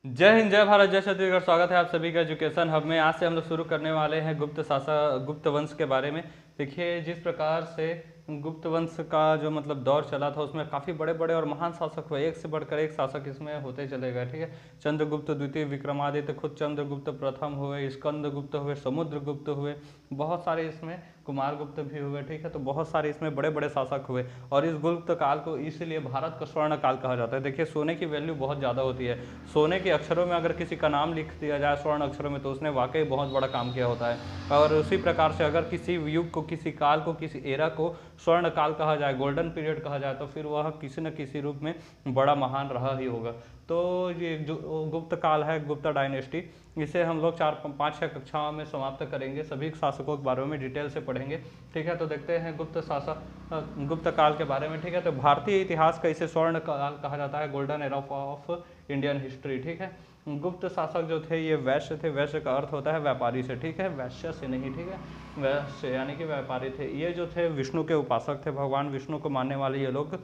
जय हिंद, जय भारत, जय छत्तीसगढ़। स्वागत है आप सभी का एजुकेशन हब में। आज से हम लोग शुरू करने वाले हैं गुप्त वंश के बारे में। देखिए, जिस प्रकार से गुप्त वंश का जो मतलब दौर चला था, उसमें काफ़ी बड़े बड़े और महान शासक हुए, एक से बढ़कर एक शासक इसमें होते चले गए। ठीक है, चंद्रगुप्त द्वितीय, विक्रमादित्य, खुद चंद्रगुप्त प्रथम हुए, स्कंदगुप्त हुए, समुद्रगुप्त हुए, बहुत सारे इसमें कुमारगुप्त भी हुए। ठीक है, तो बहुत सारे इसमें बड़े बड़े शासक हुए और इस गुप्त काल को इसीलिए भारत का स्वर्ण काल कहा जाता है। देखिए, सोने की वैल्यू बहुत ज़्यादा होती है। सोने के अक्षरों में अगर किसी का नाम लिख दिया जाए स्वर्ण अक्षरों में, तो उसने वाकई बहुत बड़ा काम किया होता है। और उसी प्रकार से अगर किसी युग को, किसी काल को, किसी एरा को स्वर्ण काल कहा जाए, गोल्डन पीरियड कहा जाए, तो फिर वह किसी न किसी रूप में बड़ा महान रहा ही होगा। तो ये जो गुप्त काल है, गुप्ता डायनेस्टी, इसे हम लोग 4-5-6 कक्षाओं में समाप्त करेंगे। सभी शासकों के बारे में डिटेल से पढ़ेंगे। ठीक है, तो देखते हैं गुप्त काल के बारे में। ठीक है, तो भारतीय इतिहास का इसे स्वर्ण काल कहा जाता है, golden era of Indian history. ठीक है, गुप्त शासक जो थे ये वैश्य थे। वैश्य का अर्थ होता है व्यापारी से। ठीक है, वैश्य से नहीं। ठीक है, वैश्य यानी कि व्यापारी थे। ये जो थे विष्णु के उपासक थे, भगवान विष्णु को मानने वाले ये लोग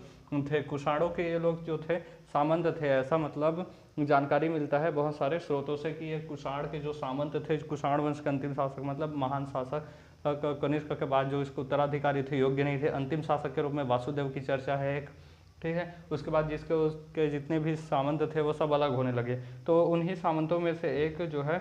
थे। कुषाणों के ये लोग जो थे सामंत थे, ऐसा मतलब जानकारी मिलता है बहुत सारे स्रोतों से कि ये कुषाण के जो सामंत थे, कुषाण वंश के अंतिम शासक मतलब महान शासक कनिष्क के बाद जो इसके उत्तराधिकारी थे, योग्य नहीं थे। अंतिम शासक के रूप में वासुदेव की चर्चा है एक। ठीक है, उसके बाद जिसके उसके जितने भी सामंत थे वो सब अलग होने लगे। तो उन्हीं सामंतों में से एक जो है,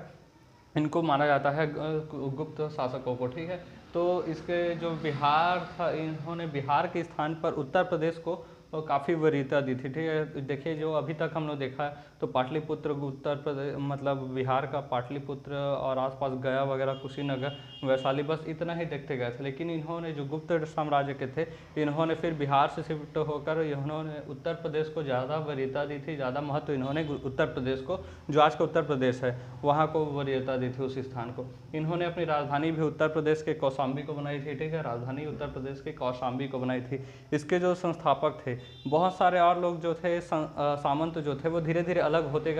इनको माना जाता है गुप्त शासकों को। ठीक है, तो इसके जो बिहार था, इन्होंने बिहार के स्थान पर उत्तर प्रदेश को काफ़ी वरीयता दी थी। ठीक है, देखिए जो अभी तक हम लोग देखा है, तो पाटलिपुत्र उत्तर प्रदेश मतलब बिहार का पाटलिपुत्र और आसपास गया वगैरह, कुशीनगर, वैशाली, बस इतना ही देखते गए थे। लेकिन इन्होंने जो गुप्त साम्राज्य के थे, इन्होंने फिर बिहार से शिफ्ट होकर इन्होंने उत्तर प्रदेश को ज़्यादा वरीयता दी थी, ज़्यादा महत्व इन्होंने उत्तर प्रदेश को, जो आज का उत्तर प्रदेश है, वहाँ को वरीयता दी थी, उस स्थान को। इन्होंने अपनी राजधानी भी उत्तर प्रदेश के कौशाम्बी को बनाई थी। ठीक है, राजधानी उत्तर प्रदेश के कौशाम्बी को बनाई थी। इसके जो संस्थापक थे, बहुत सारे और लोग जो थे सामंत जो थे, वो धीरे धीरे अलग होते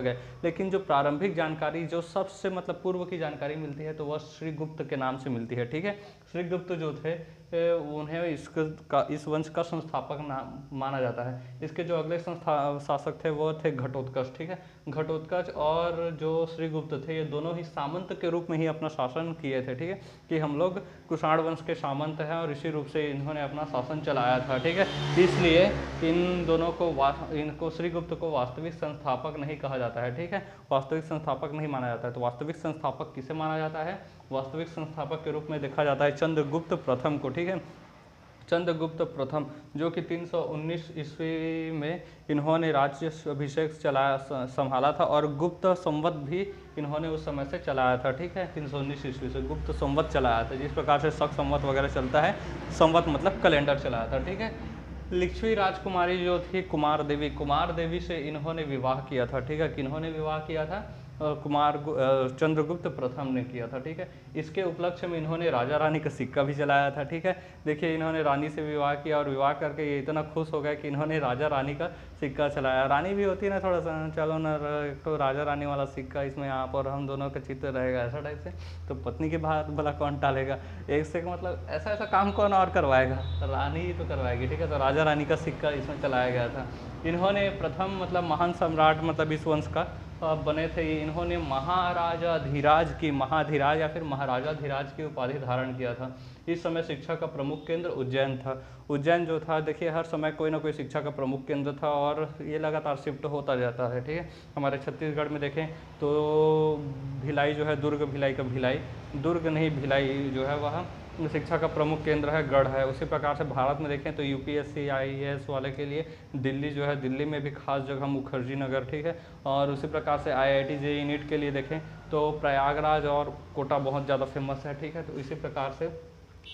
गए। लेकिन जो प्रारंभिक जानकारी, जो सबसे मतलब पूर्व की जानकारी मिलती है, तो वह श्रीगुप्त के नाम से मिलती है। ठीक है, श्रीगुप्त जो थे उन्हें इस वंश का संस्थापक माना जाता है। इसके जो अगले शासक थे वो थे घटोत्कच। ठीक है, घटोत्कच और जो श्रीगुप्त थे, ये दोनों ही सामंत के रूप में ही अपना शासन किए थे। ठीक है, कि हम लोग कुषाण वंश के सामंत हैं और इसी रूप से इन्होंने अपना शासन चलाया था। ठीक है, इसलिए इन दोनों को इनको श्रीगुप्त को वास्तविक संस्थापक नहीं कहा जाता है। ठीक है, वास्तविक संस्थापक नहीं माना जाता है। तो वास्तविक संस्थापक किसे माना जाता है? वास्तविक संस्थापक के रूप में देखा जाता है चंद्रगुप्त प्रथम को। ठीक है, चंद्रगुप्त प्रथम, जो कि 319 ईस्वी में इन्होंने राज्य अभिषेक संभाला था, और गुप्त संवत भी इन्होंने उस समय से चलाया था। ठीक है, 319 ईस्वी से गुप्त संवत चलाया था, जिस प्रकार से शक संवत वगैरह चलता है। संवत मतलब कैलेंडर चलाया था। ठीक है, लिच्छवी राजकुमारी जो थी कुमार देवी से इन्होंने विवाह किया था। ठीक है, किन्होंने विवाह किया था? चंद्रगुप्त प्रथम ने किया था। ठीक है, इसके उपलक्ष्य में इन्होंने राजा रानी का सिक्का भी चलाया था। ठीक है, देखिए इन्होंने रानी से विवाह किया और विवाह करके ये इतना खुश हो गए कि इन्होंने राजा रानी का सिक्का चलाया। रानी भी होती है ना, थोड़ा सा चलो ना, एक तो राजा रानी वाला सिक्का इसमें यहाँ पर हम दोनों का चित्र रहेगा, ऐसा टाइप से। तो पत्नी की बात भला कौन टालेगा? एक से मतलब ऐसा काम कौन और करवाएगा? रानी ही तो करवाएगी। ठीक है, तो राजा रानी का सिक्का इसमें चलाया गया था। इन्होंने प्रथम मतलब महान सम्राट मतलब इस वंश का बने थे। इन्होंने महाराजा महाधीराज या फिर महाराजा धीराज की उपाधि धारण किया था। इस समय शिक्षा का प्रमुख केंद्र उज्जैन था। उज्जैन जो था, देखिए हर समय कोई ना कोई शिक्षा का प्रमुख केंद्र था और ये लगातार शिफ्ट होता जाता है। ठीक है, हमारे छत्तीसगढ़ में देखें तो भिलाई जो है, दुर्ग नहीं भिलाई जो है वह शिक्षा का प्रमुख केंद्र है, गढ़ है। उसी प्रकार से भारत में देखें तो यूपीएससी आईएएस वाले के लिए दिल्ली जो है, दिल्ली में भी खास जगह मुखर्जी नगर। ठीक है, और उसी प्रकार से आईआईटी जेईई नीट के लिए देखें तो प्रयागराज और कोटा बहुत ज़्यादा फेमस है। ठीक है, तो इसी प्रकार से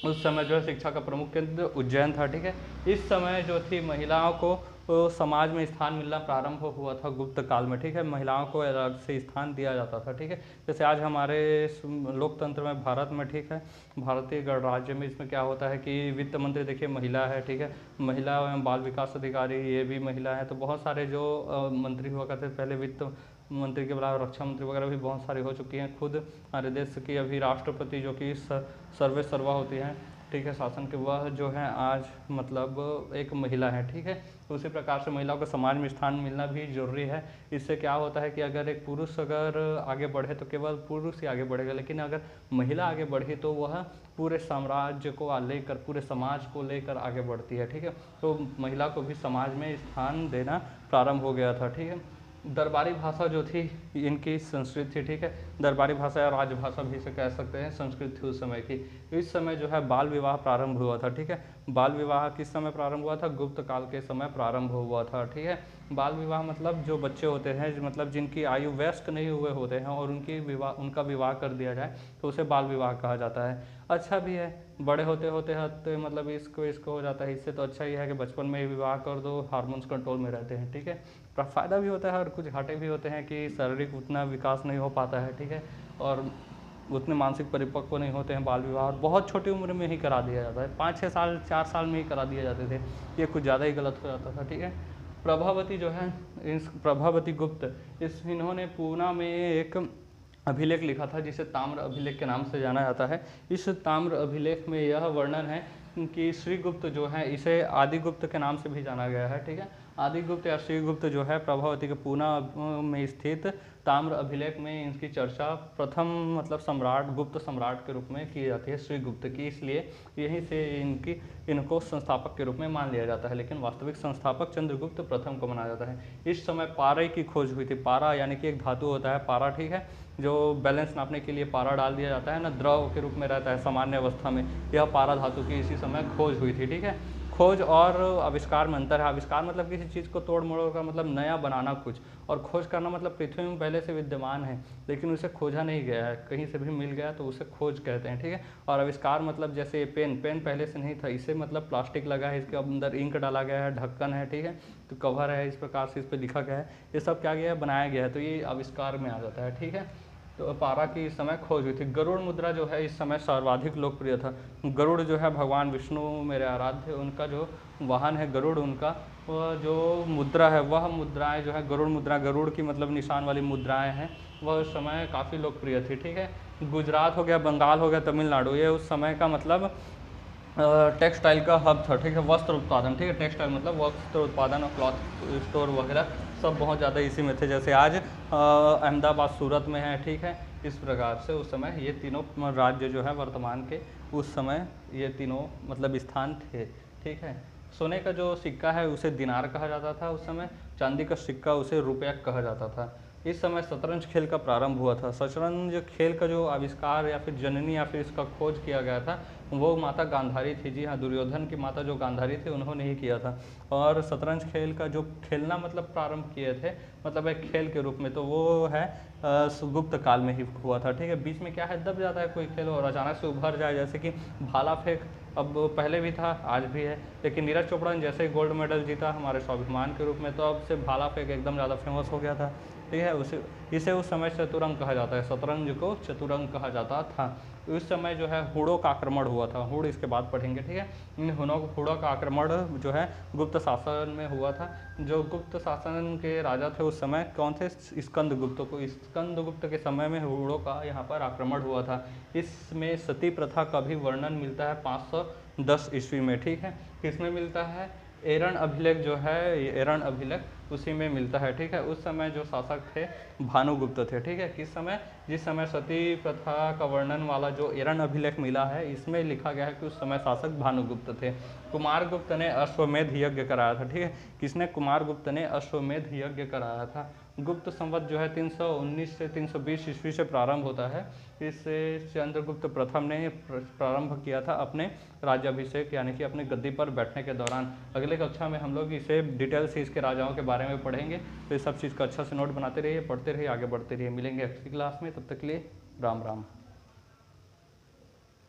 उस समय जो है शिक्षा का प्रमुख केंद्र उज्जैन था। ठीक है, इस समय जो थी महिलाओं को तो समाज में स्थान मिलना प्रारंभ हुआ था गुप्त काल में। ठीक है, महिलाओं को अलग से स्थान दिया जाता था। ठीक है, जैसे आज हमारे लोकतंत्र में भारत में, ठीक है, भारतीय गणराज्य में इसमें क्या होता है कि वित्त मंत्री देखिए महिला है। ठीक है, महिला एवं बाल विकास अधिकारी ये भी महिला है। तो बहुत सारे जो मंत्री हुआ करते पहले, वित्त मंत्री के अलावा रक्षा मंत्री वगैरह भी बहुत सारी हो चुकी हैं। खुद हमारे देश की अभी राष्ट्रपति जो कि सर्वे सर्वा होती हैं, ठीक है, शासन के, वह जो है आज मतलब एक महिला है। ठीक है, उसी प्रकार से महिलाओं को समाज में स्थान मिलना भी जरूरी है। इससे क्या होता है कि अगर एक पुरुष अगर आगे बढ़े तो केवल पुरुष ही आगे बढ़ेगा, लेकिन अगर महिला आगे बढ़ी तो वह पूरे साम्राज्य को लेकर, पूरे समाज को लेकर आगे बढ़ती है। ठीक है, तो महिला को भी समाज में स्थान देना प्रारंभ हो गया था। ठीक है, दरबारी भाषा जो थी इनकी संस्कृत थी। ठीक है, दरबारी भाषा या राजभाषा भी इसे कह सकते हैं, संस्कृत थी उस समय की। इस समय जो है बाल विवाह प्रारंभ हुआ था। ठीक है, बाल विवाह किस समय प्रारंभ हुआ था? गुप्त काल के समय प्रारंभ हुआ था। ठीक है, बाल विवाह मतलब जो बच्चे होते हैं, मतलब जिनकी आयु वयस्क नहीं हुए होते हैं और उनका विवाह कर दिया जाए तो उसे बाल विवाह कहा जाता है। अच्छा भी है, बड़े होते होते मतलब इसको हो जाता है। इससे तो अच्छा ही है कि बचपन में ही विवाह कर दो, हार्मोन्स कंट्रोल में रहते हैं। ठीक है, फ़ायदा भी होता है और कुछ घाटे भी होते हैं कि शारीरिक उतना विकास नहीं हो पाता है। ठीक है, और उतने मानसिक परिपक्व नहीं होते हैं। बाल विवाह बहुत छोटी उम्र में ही करा दिया जाता है, 5-6 साल 4 साल में ही करा दिए जाते थे। ये कुछ ज़्यादा ही गलत हो जाता था। ठीक है, प्रभावती जो है, इस प्रभावती गुप्त, इन्होंने पूना में एक अभिलेख लिखा था जिसे ताम्र अभिलेख के नाम से जाना जाता है। इस ताम्र अभिलेख में यह वर्णन है कि श्रीगुप्त जो है, इसे आदिगुप्त के नाम से भी जाना गया है। ठीक है, आदिगुप्त या श्रीगुप्त जो है प्रभावती के पूना में स्थित ताम्र अभिलेख में इनकी चर्चा प्रथम मतलब सम्राट, गुप्त सम्राट के रूप में की जाती है, श्रीगुप्त की। इसलिए यहीं से इनको संस्थापक के रूप में मान लिया जाता है, लेकिन वास्तविक संस्थापक चंद्रगुप्त प्रथम को माना जाता है। इस समय पारे की खोज हुई थी। पारा यानी कि एक धातु होता है पारा। ठीक है, जो बैलेंस नापने के लिए पारा डाल दिया जाता है ना, द्रव के रूप में रहता है सामान्य अवस्था में, यह पारा धातु की इसी समय खोज हुई थी। ठीक है, खोज और आविष्कार में अंतर है। आविष्कार मतलब किसी चीज़ को तोड़ मरोड़ का मतलब नया बनाना कुछ, और खोज करना मतलब पृथ्वी में पहले से विद्यमान है लेकिन उसे खोजा नहीं गया है, कहीं से भी मिल गया तो उसे खोज कहते हैं। ठीक है, और आविष्कार मतलब जैसे पेन पहले से नहीं था, इसे मतलब प्लास्टिक लगा है, इसके अंदर इंक डाला गया है, ढक्कन है। ठीक है, तो कवर है, इस प्रकार से इस पर लिखा गया है, ये सब क्या गया है, बनाया गया है, तो ये आविष्कार में आ जाता है। ठीक है, तो पारा की इस समय खोज हुई थी। गरुड़ मुद्रा जो है इस समय सर्वाधिक लोकप्रिय था। गरुड़ जो है भगवान विष्णु मेरे आराध्य, उनका जो वाहन है गरुड़, उनका वह जो मुद्रा है, वह मुद्राएं जो है गरुड़ मुद्रा, गरुड़ की मतलब निशान वाली मुद्राएं हैं, वह उस समय काफ़ी लोकप्रिय थी। ठीक है, गुजरात हो गया, बंगाल हो गया, तमिलनाडु, ये उस समय का मतलब टेक्सटाइल का हब था। ठीक है, वस्त्र उत्पादन। ठीक है, टेक्सटाइल मतलब वस्त्र उत्पादन और क्लॉथ स्टोर वगैरह सब बहुत ज़्यादा इसी में थे, जैसे आज अहमदाबाद सूरत में है। ठीक है, इस प्रकार से उस समय ये तीनों राज्य जो है वर्तमान के, उस समय ये तीनों मतलब स्थान थे। ठीक है, सोने का जो सिक्का है उसे दिनार कहा जाता था उस समय, चांदी का सिक्का उसे रुपया कहा जाता था। इस समय शतरंज खेल का प्रारंभ हुआ था। शतरंज खेल का जो आविष्कार या फिर जननी या फिर इसका खोज किया गया था वो माता गांधारी थी। जी हाँ, दुर्योधन की माता जो गांधारी थी उन्होंने ही किया था। और शतरंज खेल का जो खेलना मतलब प्रारंभ किए थे मतलब एक खेल के रूप में, तो वो है गुप्त काल में ही हुआ था। ठीक है, बीच में क्या है, दब जाता है कोई खेल और अचानक से उभर जाए, जैसे कि भाला फेंक अब पहले भी था आज भी है, लेकिन नीरज चोपड़ा ने जैसे ही गोल्ड मेडल जीता हमारे स्वाभिमान के रूप में, तो अब से भाला फेंक एकदम ज़्यादा फेमस हो गया था। ठीक है, इसे उस समय चतुरंग कहा जाता है, शतरंज को चतुरंग कहा जाता था। उस समय जो है हुड़ों का आक्रमण हुआ था, हुड़ इसके बाद पढ़ेंगे। ठीक है, इन हुड़ों का आक्रमण जो है गुप्त शासन में हुआ था। जो गुप्त शासन के राजा थे उस समय कौन थे, स्कंदगुप्त को, स्कंदगुप्त के समय में हुड़ों का यहाँ पर आक्रमण हुआ था। इसमें सती प्रथा का भी वर्णन मिलता है 510 ईस्वी में। ठीक है, किसमें मिलता है, एरन अभिलेख जो है, एरन अभिलेख उसी में मिलता है। ठीक है, उस समय जो शासक थे भानुगुप्त थे। ठीक है, किस समय, जिस समय सती प्रथा का वर्णन वाला जो एरन अभिलेख मिला है इसमें लिखा गया है कि उस समय शासक भानुगुप्त थे। कुमारगुप्त ने अश्वमेध यज्ञ कराया था। ठीक है, किसने, कुमारगुप्त ने अश्वमेध यज्ञ कराया था। गुप्त संवत जो है 319 से 320 ईस्वी से प्रारंभ होता है। इससे चंद्रगुप्त प्रथम ने प्रारंभ किया था अपने राज्याभिषेक यानी कि अपने गद्दी पर बैठने के दौरान। अगले कक्षा में हम लोग इसे डिटेल से इसके राजाओं के बारे में पढ़ेंगे, तो इस सब चीज़ का अच्छा से नोट बनाते रहिए, पढ़ते रहिए, आगे बढ़ते रहिए। मिलेंगे अगली क्लास में, तब तक के लिए राम राम।